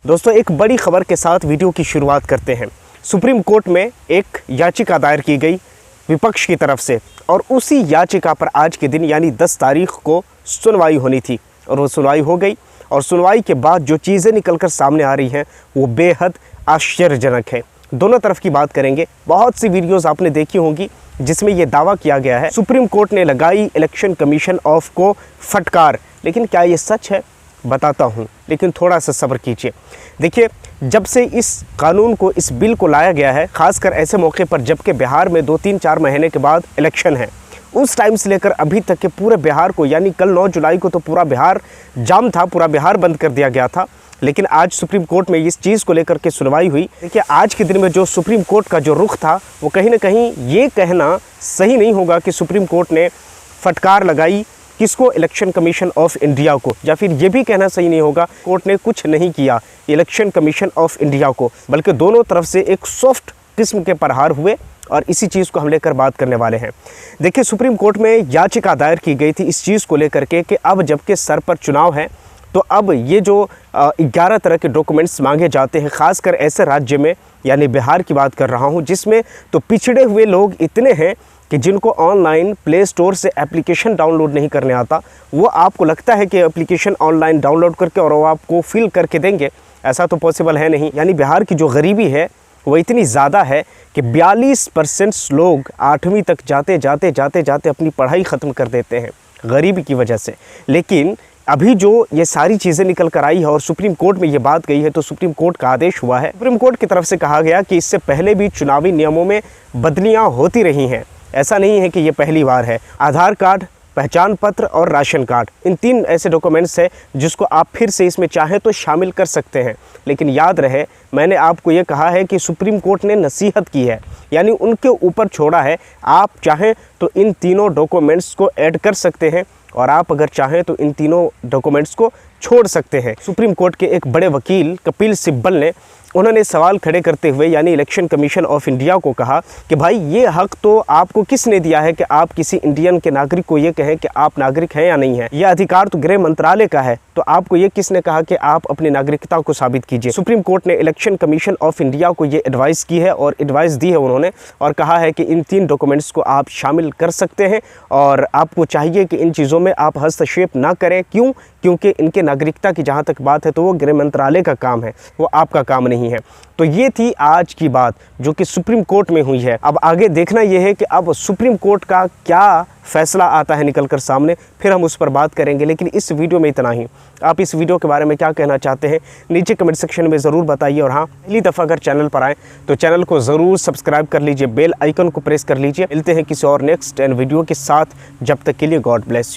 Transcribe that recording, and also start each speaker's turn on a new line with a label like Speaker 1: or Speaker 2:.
Speaker 1: दोस्तों, एक बड़ी खबर के साथ वीडियो की शुरुआत करते हैं। सुप्रीम कोर्ट में एक याचिका दायर की गई विपक्ष की तरफ से और उसी याचिका पर आज के दिन यानी 10 तारीख को सुनवाई होनी थी और वो सुनवाई हो गई। और सुनवाई के बाद जो चीज़ें निकलकर सामने आ रही हैं वो बेहद आश्चर्यजनक है। दोनों तरफ की बात करेंगे। बहुत सी वीडियोस आपने देखी होंगी जिसमें ये दावा किया गया है सुप्रीम कोर्ट ने लगाई इलेक्शन कमीशन ऑफ को फटकार। लेकिन क्या ये सच है? बताता हूँ, लेकिन थोड़ा सा सब्र कीजिए। देखिए, जब से इस कानून को, इस बिल को लाया गया है, खासकर ऐसे मौके पर जबकि बिहार में 2-3-4 महीने के बाद इलेक्शन है, उस टाइम से लेकर अभी तक के पूरे बिहार को, यानी कल 9 जुलाई को तो पूरा बिहार जाम था, पूरा बिहार बंद कर दिया गया था। लेकिन आज सुप्रीम कोर्ट में इस चीज़ को लेकर के सुनवाई हुई। देखिए, आज के दिन में जो सुप्रीम कोर्ट का जो रुख था वो कहीं ना कहीं ये कहना सही नहीं होगा कि सुप्रीम कोर्ट ने फटकार लगाई किसको, इलेक्शन कमीशन ऑफ इंडिया को, या फिर ये भी कहना सही नहीं होगा कोर्ट ने कुछ नहीं किया इलेक्शन कमीशन ऑफ इंडिया को, बल्कि दोनों तरफ से एक सॉफ्ट किस्म के प्रहार हुए और इसी चीज़ को हम लेकर बात करने वाले हैं। देखिए, सुप्रीम कोर्ट में याचिका दायर की गई थी इस चीज़ को लेकर के कि अब जबकि सर पर चुनाव है तो अब ये जो 11 तरह के डॉक्यूमेंट्स मांगे जाते हैं, ख़ासकर ऐसे राज्य में यानी बिहार की बात कर रहा हूँ जिसमें तो पिछड़े हुए लोग इतने हैं कि जिनको ऑनलाइन प्ले स्टोर से एप्लीकेशन डाउनलोड नहीं करने आता। वो आपको लगता है कि एप्लीकेशन ऑनलाइन डाउनलोड करके और वो आपको फिल करके देंगे, ऐसा तो पॉसिबल है नहीं। यानी बिहार की जो गरीबी है वो इतनी ज़्यादा है कि 42% लोग 8वीं तक जाते अपनी पढ़ाई ख़त्म कर देते हैं गरीबी की वजह से। लेकिन अभी जो ये सारी चीज़ें निकल कर आई है और सुप्रीम कोर्ट में ये बात गई है तो सुप्रीम कोर्ट का आदेश हुआ है। सुप्रीम कोर्ट की तरफ से कहा गया कि इससे पहले भी चुनावी नियमों में बदलियाँ होती रही हैं, ऐसा नहीं है कि ये पहली बार है। आधार कार्ड, पहचान पत्र और राशन कार्ड, इन 3 ऐसे डॉक्यूमेंट्स हैं जिसको आप फिर से इसमें चाहें तो शामिल कर सकते हैं। लेकिन याद रहे, मैंने आपको ये कहा है कि सुप्रीम कोर्ट ने नसीहत की है, यानी उनके ऊपर छोड़ा है। आप चाहें तो इन तीनों डॉक्यूमेंट्स को ऐड कर सकते हैं और आप अगर चाहें तो इन तीनों डॉक्यूमेंट्स को छोड़ सकते हैं। सुप्रीम कोर्ट के एक बड़े वकील कपिल सिब्बल ने उन्होंने सवाल खड़े करते हुए यानी इलेक्शन कमीशन ऑफ इंडिया को कहा कि भाई, ये हक तो आपको किसने दिया है कि आप किसी इंडियन के नागरिक को ये कहें कि आप नागरिक हैं या नहीं है? यह अधिकार तो गृह मंत्रालय का है, तो आपको ये किसने कहा कि आप अपनी नागरिकता को साबित कीजिए? सुप्रीम कोर्ट ने इलेक्शन कमीशन ऑफ इंडिया को ये एडवाइस की है और एडवाइस दी है उन्होंने, और कहा है कि इन 3 डॉक्यूमेंट्स को आप शामिल कर सकते हैं और आपको चाहिए कि इन चीज़ों में आप हस्तक्षेप ना करें। क्यों? क्योंकि इनके नागरिकता की जहाँ तक बात है तो वो गृह मंत्रालय का काम है, वो आपका काम नहीं है। तो ये थी आज की बात जो कि सुप्रीम कोर्ट में हुई है। अब आगे देखना यह है कि अब सुप्रीम कोर्ट का क्या फैसला आता है निकलकर सामने, फिर हम उस पर बात करेंगे। लेकिन इस वीडियो में इतना ही। आप इस वीडियो के बारे में क्या कहना चाहते हैं नीचे कमेंट सेक्शन में ज़रूर बताइए। और हाँ, पहली दफ़ा अगर चैनल पर आएँ तो चैनल को ज़रूर सब्सक्राइब कर लीजिए, बेल आइकन को प्रेस कर लीजिए। मिलते हैं किसी और नेक्स्ट वीडियो के साथ, जब तक के लिए गॉड ब्लेस यू।